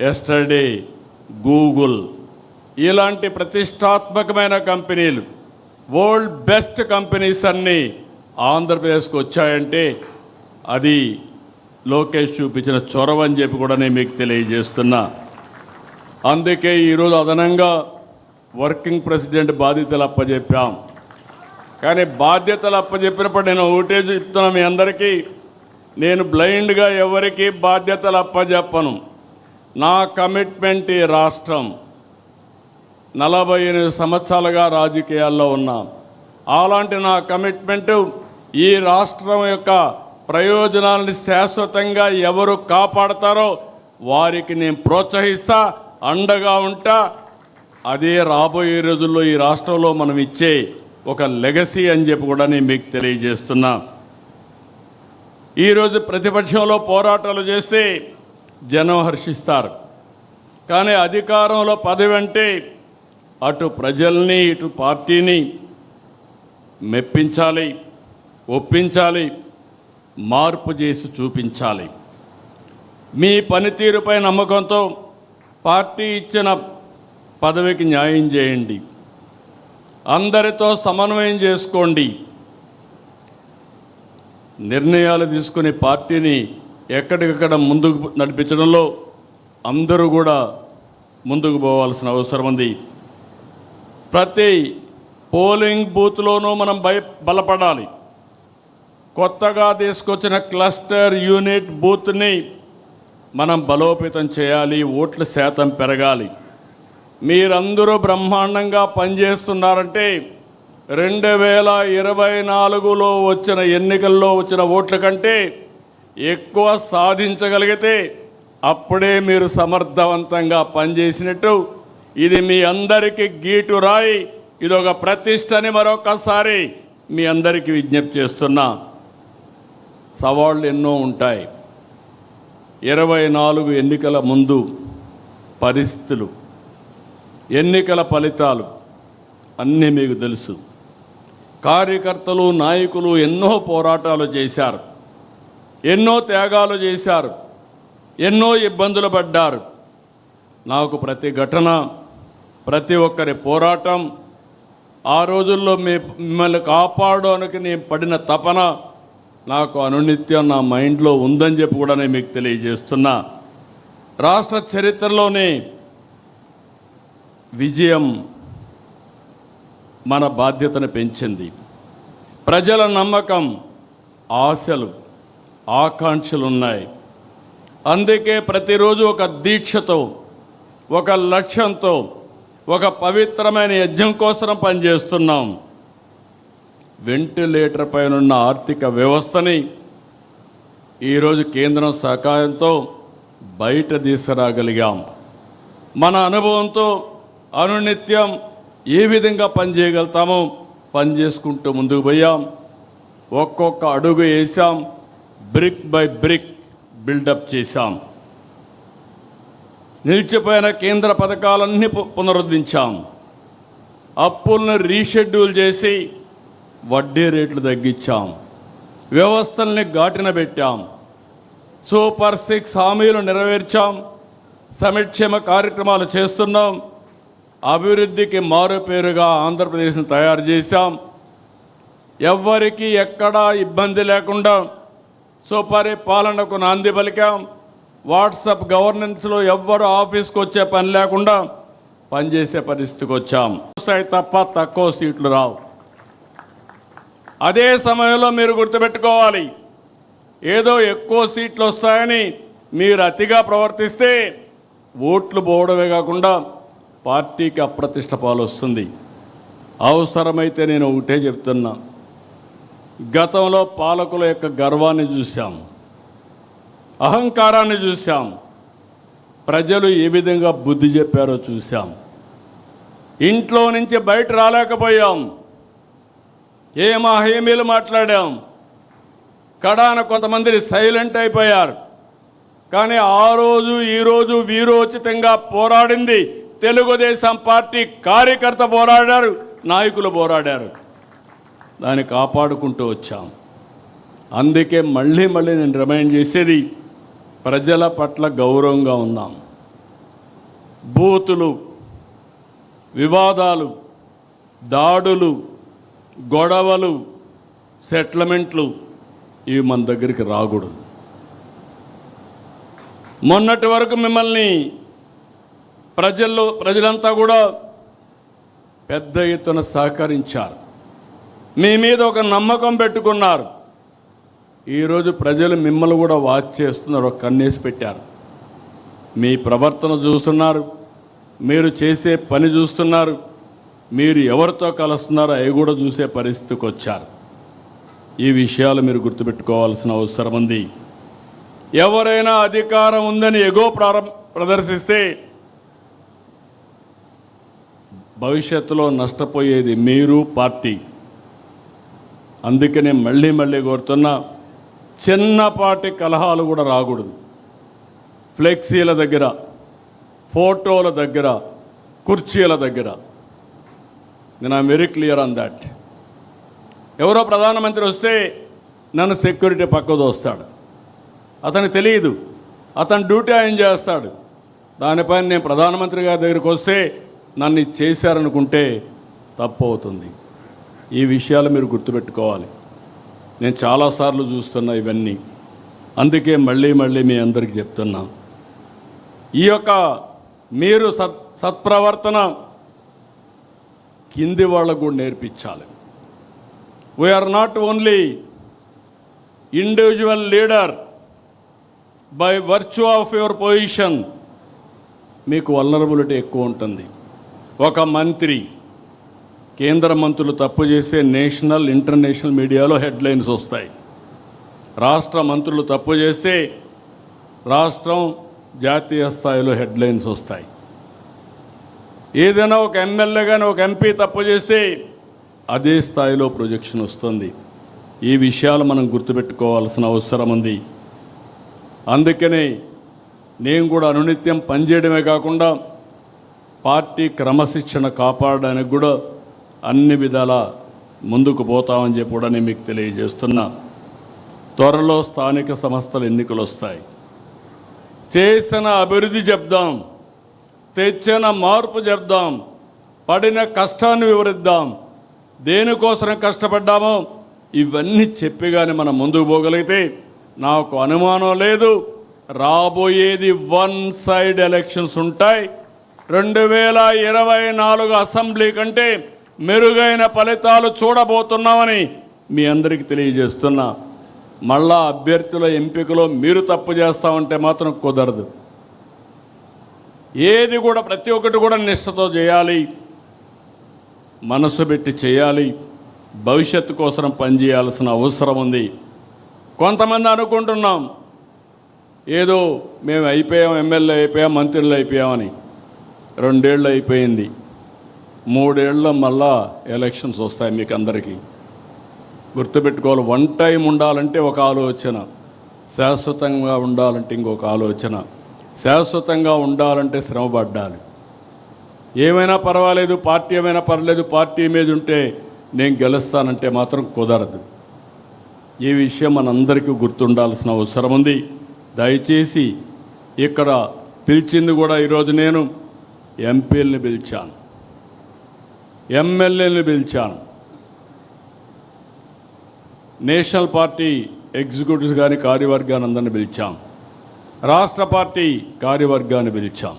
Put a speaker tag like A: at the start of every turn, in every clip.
A: Yesterday Google ఇలాంటి ప్రతిష్టాత్మకమైన కంపెనీలు వరల్డ్ బెస్ట్ కంపెనీస్ అన్నీ ఆంధ్రప్రదేశ్కి వచ్చాయంటే అది లోకేష్ చూపించిన చొరవ అని చెప్పి కూడా నేను మీకు తెలియజేస్తున్నా. అందుకే ఈరోజు అదనంగా వర్కింగ్ ప్రెసిడెంట్ బాధ్యతలు అప్పచెప్పాం. కానీ బాధ్యతలు అప్పచెప్పినప్పుడు నేను ఒకటే చెప్తున్నా మీ అందరికీ, నేను బ్లైండ్గా ఎవరికి బాధ్యతలు అప్పచెప్పను. నా కమిట్మెంట్ ఈ రాష్ట్రం. 48 సంవత్సరాలుగా రాజకీయాల్లో ఉన్నా. అలాంటి నా కమిట్మెంటు ఈ రాష్ట్రం యొక్క ప్రయోజనాలను శాశ్వతంగా ఎవరు కాపాడతారో వారికి నేను ప్రోత్సహిస్తా, అండగా ఉంటా. అదే రాబోయే రోజుల్లో ఈ రాష్ట్రంలో మనం ఇచ్చే ఒక లెగసీ అని చెప్పి కూడా నేను మీకు తెలియజేస్తున్నా. ఈరోజు ప్రతిపక్షంలో పోరాటాలు చేస్తే జనం హర్షిస్తారు. కానీ అధికారంలో పదవి అంటే అటు ప్రజల్ని ఇటు పార్టీని మెప్పించాలి, ఒప్పించాలి, మార్పు చేసి చూపించాలి. మీ పనితీరుపై నమ్మకంతో పార్టీ ఇచ్చిన పదవికి న్యాయం చేయండి. అందరితో సమన్వయం చేసుకోండి. నిర్ణయాలు తీసుకుని పార్టీని ఎక్కడికక్కడ ముందుకు నడిపించడంలో అందరూ కూడా ముందుకు పోవాల్సిన అవసరం ఉంది. ప్రతి పోలింగ్ బూత్లోనూ మనం బలపడాలి. కొత్తగా తీసుకొచ్చిన క్లస్టర్ యూనిట్ బూత్ని మనం బలోపేతం చేయాలి. ఓట్ల శాతం పెరగాలి. మీరందరూ బ్రహ్మాండంగా పనిచేస్తున్నారంటే 2024లో వచ్చిన ఎన్నికల్లో వచ్చిన ఓట్ల కంటే ఎక్కువ సాధించగలిగితే అప్పుడే మీరు సమర్థవంతంగా పనిచేసినట్టు. ఇది మీ అందరికీ గీటు రాయి. ఇదొక ప్రతిష్టని మరొకసారి మీ అందరికీ విజ్ఞప్తి చేస్తున్నా. సవాళ్ళు ఎన్నో ఉంటాయి. 24 ఎన్నికల ముందు పరిస్థితులు, ఎన్నికల ఫలితాలు అన్నీ మీకు తెలుసు. కార్యకర్తలు, నాయకులు ఎన్నో పోరాటాలు చేశారు, ఎన్నో త్యాగాలు చేశారు, ఎన్నో ఇబ్బందులు పడ్డారు. నాకు ప్రతి ఘటన, ప్రతి ఒక్కరి పోరాటం, ఆ రోజుల్లో మిమ్మల్ని కాపాడడానికి నేను పడిన తపన నాకు అనునిత్యం నా మైండ్లో ఉందని చెప్పి కూడా నేను మీకు తెలియజేస్తున్నా. రాష్ట్ర చరిత్రలోనే విజయం మన బాధ్యతను పెంచింది. ప్రజల నమ్మకం, ఆశలు, ఆకాంక్షలు ఉన్నాయి. అందుకే ప్రతిరోజు ఒక దీక్షతో, ఒక లక్ష్యంతో, ఒక పవిత్రమైన యజ్ఞం కోసం పనిచేస్తున్నాం. వెంటిలేటర్ పైనున్న ఆర్థిక వ్యవస్థని ఈరోజు కేంద్రం సహాయంతో బయట తీసుకురాగలిగాం. మన అనుభవంతో అనునిత్యం ఏ విధంగా పనిచేయగలుగుతామో పనిచేసుకుంటూ ముందుకు పోయాం. ఒక్కొక్క అడుగు వేసాం. బ్రిక్ బై బ్రిక్ బిల్డప్ చేశాం. నిలిచిపోయిన కేంద్ర పథకాలన్నీ పునరుద్ధరించాం. అప్పులను రీషెడ్యూల్ చేసి వడ్డీ రేట్లు తగ్గించాం. వ్యవస్థల్ని ఘాటిన పెట్టాం. సూపర్ 6 హామీలు నెరవేర్చాం. సంక్షేమ కార్యక్రమాలు చేస్తున్నాం. అభివృద్ధికి మారుపేరుగా ఆంధ్రప్రదేశ్ని తయారు చేశాం. ఎవ్వరికీ ఎక్కడా ఇబ్బంది లేకుండా సుపరిపాలనకు నాంది పలికాం. వాట్సాప్ గవర్నెన్స్లో ఎవ్వరు ఆఫీస్కి వచ్చే పని లేకుండా పనిచేసే పరిస్థితికి వచ్చాం. తప్ప తక్కువ సీట్లు రావు. అదే సమయంలో మీరు గుర్తుపెట్టుకోవాలి, ఏదో ఎక్కువ సీట్లు వస్తాయని మీరు అతిగా ప్రవర్తిస్తే ఓట్లు పోవడమే కాకుండా పార్టీకి అప్రతిష్ట పాలు వస్తుంది. అవసరమైతే నేను ఒకటే చెప్తున్నా, గతంలో పాలకుల యొక్క గర్వాన్ని చూశాం, అహంకారాన్ని చూశాం. ప్రజలు ఏ విధంగా బుద్ధి చెప్పారో చూశాం. ఇంట్లో నుంచి బయట రాలేకపోయాం. హామీలు మాట్లాడాం. కడాన కొంతమంది సైలెంట్ అయిపోయారు. కానీ ఆ రోజు ఈరోజు వీరోచితంగా పోరాడింది తెలుగుదేశం పార్టీ కార్యకర్త పోరాడారు, నాయకులు పోరాడారు. దాన్ని కాపాడుకుంటూ వచ్చాం. అందుకే మళ్ళీ నేను రిమైండ్ చేసేది, ప్రజల పట్ల గౌరవంగా ఉందాం. బూతులు, వివాదాలు, దాడులు, గొడవలు, సెటిల్మెంట్లు ఇవి మన దగ్గరికి రాకూడదు. మొన్నటి వరకు మిమ్మల్ని ప్రజలంతా కూడా పెద్ద ఎత్తున సహకరించారు, మీ మీద ఒక నమ్మకం పెట్టుకున్నారు. ఈరోజు ప్రజలు మిమ్మల్ని కూడా వాచ్ చేస్తున్నారు, ఒక కన్నేసి పెట్టారు. మీ ప్రవర్తన చూస్తున్నారు, మీరు చేసే పని చూస్తున్నారు, మీరు ఎవరితో కలుస్తున్నారో అవి కూడా చూసే పరిస్థితికి వచ్చారు. ఈ విషయాలు మీరు గుర్తుపెట్టుకోవాల్సిన అవసరం ఉంది. ఎవరైనా అధికారం ఉందని ఎగో ప్రదర్శిస్తే భవిష్యత్తులో నష్టపోయేది మీరు, పార్టీ. అందుకనే మళ్ళీ కోరుతున్నా, చిన్నపాటి కలహాలు కూడా రాకూడదు. ఫ్లెక్సీల దగ్గర, ఫోటోల దగ్గర, కుర్చీల దగ్గర. నేను I'm very clear on that. ఎవరో ప్రధానమంత్రి వస్తే నన్ను సెక్యూరిటీ పక్క దోస్తాడు. అతనికి తెలియదు, అతను డ్యూటీ ఆయన చేస్తాడు. దానిపైన నేను ప్రధానమంత్రి గారి దగ్గరికి వస్తే నన్ను చేశారనుకుంటే తప్పు అవుతుంది. ఈ విషయాలు మీరు గుర్తుపెట్టుకోవాలి. నేను చాలాసార్లు చూస్తున్నా ఇవన్నీ. అందుకే మళ్ళీ మీ అందరికీ చెప్తున్నా, ఈ యొక్క మీరు సత్ప్రవర్తన కింది వాళ్ళకు కూడా నేర్పించాలి. We're not only individual leader by virtue of your position. మీకు వల్నరబిలిటీ ఎక్కువ ఉంటుంది. ఒక మంత్రి, కేంద్ర మంత్రులు తప్పు చేస్తే నేషనల్, ఇంటర్నేషనల్ మీడియాలో హెడ్లైన్స్ వస్తాయి. రాష్ట్ర మంత్రులు తప్పు చేస్తే రాష్ట్రం, జాతీయ స్థాయిలో హెడ్లైన్స్ వస్తాయి. ఏదైనా ఒక ఎమ్మెల్యే కానీ ఒక ఎంపీ తప్పు చేస్తే అదే స్థాయిలో ప్రొజెక్షన్ వస్తుంది. ఈ విషయాలు మనం గుర్తుపెట్టుకోవాల్సిన అవసరం ఉంది. అందుకనే నేను కూడా అనునిత్యం పనిచేయడమే కాకుండా పార్టీ క్రమశిక్షణ కాపాడడానికి కూడా అన్ని విధాల ముందుకు పోతామని చెప్పి కూడా నేను మీకు తెలియజేస్తున్నా. త్వరలో స్థానిక సంస్థల ఎన్నికలు వస్తాయి. చేసిన అభివృద్ధి చెప్దాం, తెచ్చిన మార్పు చెప్దాం, పడిన కష్టాన్ని వివరిద్దాం, దేనికోసం కష్టపడ్డామో ఇవన్నీ చెప్పిగానే మనం ముందుకు పోగలిగితే నాకు అనుమానం లేదు, రాబోయేది వన్ సైడ్ ఎలక్షన్స్ ఉంటాయి. 2024 అసెంబ్లీ కంటే మెరుగైన ఫలితాలు చూడబోతున్నామని మీ అందరికీ తెలియజేస్తున్నా. మళ్ళా అభ్యర్థుల ఎంపికలో మీరు తప్పు చేస్తామంటే మాత్రం కుదరదు. ఏది కూడా ప్రతి ఒక్కటి కూడా నిష్ఠతో చేయాలి, మనసు పెట్టి చేయాలి, భవిష్యత్తు కోసం పనిచేయాల్సిన అవసరం ఉంది. కొంతమంది అనుకుంటున్నాం ఏదో మేము అయిపోయాం, ఎమ్మెల్యే అయిపోయాం, మంత్రులు అయిపోయామని. 2 ఏళ్ళు అయిపోయింది, 3 ఏళ్ళలో మళ్ళా ఎలక్షన్స్ వస్తాయి. మీకు అందరికీ గుర్తుపెట్టుకోవాలి. వన్ టైం ఉండాలంటే ఒక ఆలోచన, శాశ్వతంగా ఉండాలంటే ఇంకొక ఆలోచన. శాశ్వతంగా ఉండాలంటే శ్రమపడ్డాలి. ఏమైనా పర్వాలేదు, పార్టీ ఏమైనా పర్లేదు, పార్టీ మీద ఉంటే నేను గెలుస్తానంటే మాత్రం కుదరదు. ఈ విషయం మనందరికీ గుర్తుండాల్సిన అవసరం ఉంది. దయచేసి ఇక్కడ పిలిచింది కూడా ఈరోజు నేను ఎంపీలని పిలిచాను, ఎమ్మెల్యేలను పిలిచాను, నేషనల్ పార్టీ ఎగ్జిక్యూటివ్స్ కానీ కార్యవర్గాన్ని అందరిని పిలిచాం, రాష్ట్ర పార్టీ కార్యవర్గాన్ని పిలిచాం.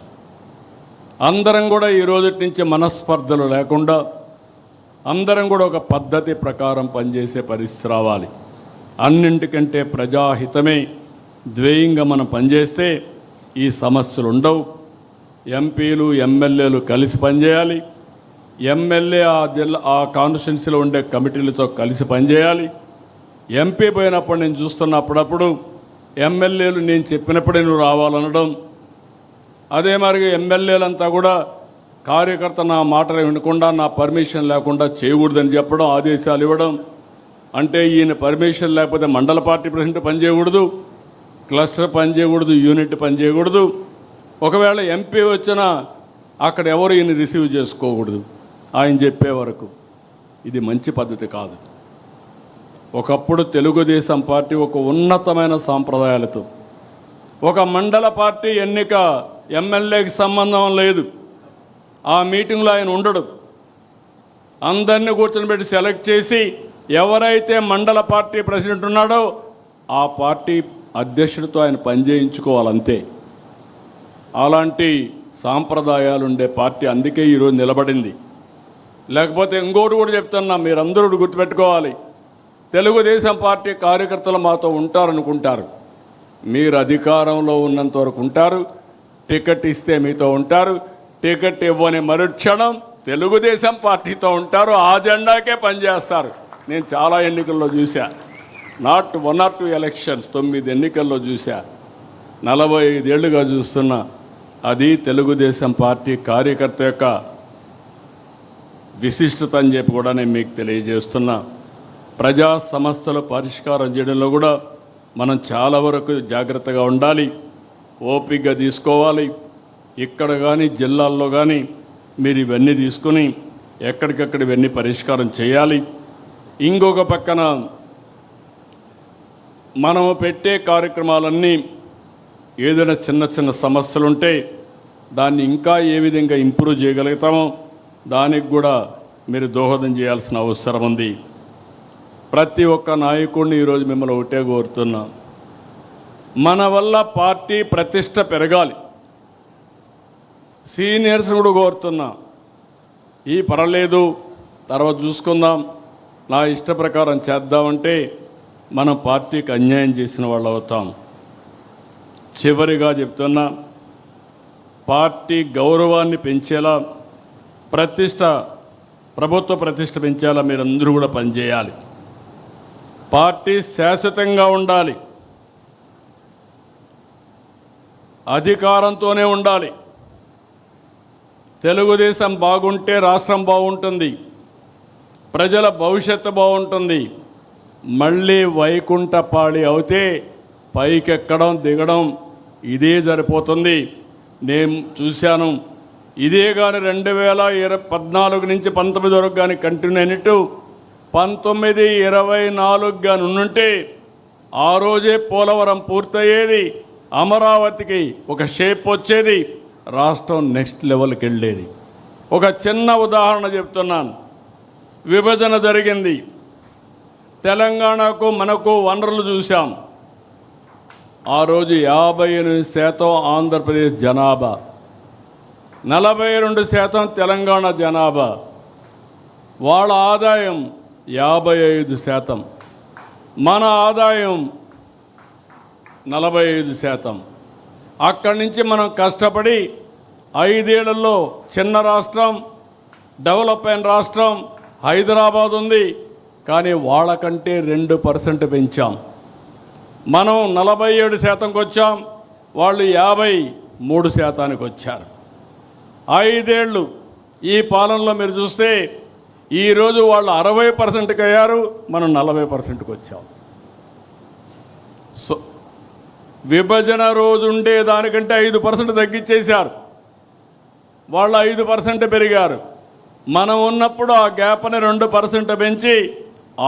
A: అందరం కూడా ఈ రోజు నుంచి మనస్పర్ధలు లేకుండా అందరం కూడా ఒక పద్ధతి ప్రకారం పనిచేసే పరిస్థితి రావాలి. అన్నింటికంటే ప్రజాహితమే ధ్యేయంగా మనం పనిచేస్తే ఈ సమస్యలు ఉండవు. ఎంపీలు, ఎమ్మెల్యేలు కలిసి పనిచేయాలి. ఎమ్మెల్యే ఆ కాన్స్టిట్యున్సీలో ఉండే కమిటీలతో కలిసి పనిచేయాలి. ఎంపీ పోయినప్పుడు నేను చూస్తున్న అప్పుడప్పుడు ఎమ్మెల్యేలు నేను చెప్పినప్పుడే నువ్వు రావాలనడం, అదే మరి ఎమ్మెల్యేలంతా కూడా కార్యకర్త నా మాటలు వినకుండా, నా పర్మిషన్ లేకుండా చేయకూడదని చెప్పడం, ఆదేశాలు ఇవ్వడం. అంటే ఈయన పర్మిషన్ లేకపోతే మండల పార్టీ ప్రెసిడెంట్ పనిచేయకూడదు, క్లస్టర్ పనిచేయకూడదు, యూనిట్ పనిచేయకూడదు. ఒకవేళ ఎంపీ వచ్చినా అక్కడ ఎవరు ఈయన రిసీవ్ చేసుకోకూడదు ఆయన చెప్పే వరకు. ఇది మంచి పద్ధతి కాదు. ఒకప్పుడు తెలుగుదేశం పార్టీ ఒక ఉన్నతమైన సాంప్రదాయాలతో ఒక మండల పార్టీ ఎన్నిక ఎమ్మెల్యేకి సంబంధం లేదు. ఆ మీటింగ్లో ఆయన ఉండడు. అందరినీ కూర్చొని సెలెక్ట్ చేసి ఎవరైతే మండల పార్టీ ప్రెసిడెంట్ ఉన్నాడో ఆ పార్టీ అధ్యక్షుడితో ఆయన పనిచేయించుకోవాలంతే. అలాంటి సాంప్రదాయాలు ఉండే పార్టీ అందుకే ఈరోజు నిలబడింది. లేకపోతే ఇంకోటి కూడా చెప్తున్నా, మీరందరూ గుర్తుపెట్టుకోవాలి. తెలుగుదేశం పార్టీ కార్యకర్తలు మాతో ఉంటారనుకుంటారు. మీరు అధికారంలో ఉన్నంత వరకు ఉంటారు. టికెట్ ఇస్తే మీతో ఉంటారు. టికెట్ ఇవ్వని మరుక్షణం తెలుగుదేశం పార్టీతో ఉంటారు. ఆ జెండాకే పనిచేస్తారు. నేను చాలా ఎన్నికల్లో చూశా. నాట్ 1 or 2 ఎలక్షన్స్, 9 ఎన్నికల్లో చూశా. 45 ఏళ్లుగా చూస్తున్నా. అది తెలుగుదేశం పార్టీ కార్యకర్త యొక్క విశిష్టత అని చెప్పి కూడా నేను మీకు తెలియజేస్తున్నా. ప్రజా సమస్యలు పరిష్కారం చేయడంలో కూడా మనం చాలా వరకు జాగ్రత్తగా ఉండాలి. ఓపికగా తీసుకోవాలి. ఇక్కడ కానీ జిల్లాల్లో కానీ మీరు ఇవన్నీ తీసుకుని ఎక్కడికక్కడ ఇవన్నీ పరిష్కారం చేయాలి. ఇంకొక పక్కన మనం పెట్టే కార్యక్రమాలన్నీ ఏదైనా చిన్న చిన్న సమస్యలుంటే దాన్ని ఇంకా ఏ విధంగా ఇంప్రూవ్ చేయగలుగుతామో దానికి కూడా మీరు దోహదం చేయాల్సిన అవసరం ఉంది. ప్రతి ఒక్క నాయకుడిని ఈరోజు మిమ్మల్ని ఒకటే కోరుతున్నా, మన వల్ల పార్టీ ప్రతిష్ట పెరగాలి. సీనియర్స్ కూడా కోరుతున్నా, ఈ పర్వాలేదు తర్వాత చూసుకుందాం, నా ఇష్ట ప్రకారం చేద్దామంటే మనం పార్టీకి అన్యాయం చేసిన వాళ్ళు అవుతాం. చివరిగా చెప్తున్నా, పార్టీ గౌరవాన్ని పెంచేలా ప్రభుత్వ ప్రతిష్ట పెంచేలా మీరందరూ కూడా పనిచేయాలి. పార్టీ శాశ్వతంగా ఉండాలి. అధికారంతోనే ఉండాలి. తెలుగుదేశం బాగుంటే రాష్ట్రం బాగుంటుంది, ప్రజల భవిష్యత్తు బాగుంటుంది. మళ్ళీ వైకుంఠపాళి అవుతే పైకెక్కడం దిగడం ఇదే సరిపోతుంది. నేను చూశాను. ఇదే కానీ 2014 నుంచి 19 వరకు కానీ కంటిన్యూ అయినట్టు 19, 24 కానీ ఉండుంటే ఆ రోజే పోలవరం పూర్తయ్యేది, అమరావతికి ఒక షేప్ వచ్చేది, రాష్ట్రం నెక్స్ట్ లెవెల్కి వెళ్ళేది. ఒక చిన్న ఉదాహరణ చెప్తున్నాను. విభజన జరిగింది. తెలంగాణకు మనకు వనరులు చూశాం. ఆ రోజు 58% ఆంధ్రప్రదేశ్ జనాభా, 42% తెలంగాణ జనాభా. వాళ్ళ ఆదాయం 55%, మన ఆదాయం 45%. అక్కడి నుంచి మనం కష్టపడి 5 ఏళ్లలో చిన్న రాష్ట్రం, డెవలప్ అయిన రాష్ట్రం హైదరాబాద్ ఉంది. కానీ వాళ్ళకంటే 2% పెంచాం. మనం 47%కి వచ్చాం, వాళ్ళు 53%కి వచ్చారు. 5 ఏళ్ళు ఈ పాలనలో మీరు చూస్తే ఈరోజు వాళ్ళు 60%కి అయ్యారు, మనం 40%కి వచ్చాం. సో విభజన రోజు ఉండే దానికంటే 5% తగ్గించేశారు. వాళ్ళు 5% పెరిగారు. మనం ఉన్నప్పుడు ఆ గ్యాప్ని 2% పెంచి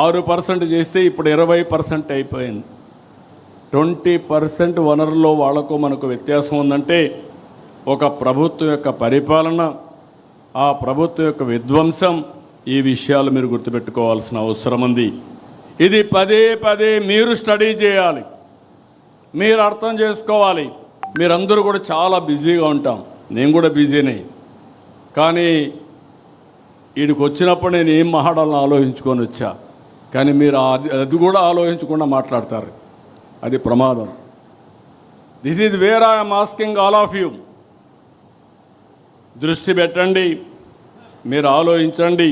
A: 6% చేస్తే ఇప్పుడు 20% అయిపోయింది. 20% వనరుల్లో వాళ్లకు మనకు వ్యత్యాసం ఉందంటే ఒక ప్రభుత్వం యొక్క పరిపాలన, ఆ ప్రభుత్వం యొక్క విధ్వంసం, ఈ విషయాలు మీరు గుర్తుపెట్టుకోవాల్సిన అవసరం ఉంది. ఇది పదే పదే మీరు స్టడీ చేయాలి, మీరు అర్థం చేసుకోవాలి. మీరందరూ కూడా చాలా బిజీగా ఉంటాం, నేను కూడా బిజీనే. కానీ వీడికి వచ్చినప్పుడు నేను ఏం మాట్లాడాలని ఆలోచించుకొని వచ్చా. కానీ మీరు అది కూడా ఆలోచించకుండా మాట్లాడతారు. అది ప్రమాదం. This is where I'm asking all of you. దృష్టి పెట్టండి, మీరు ఆలోచించండి.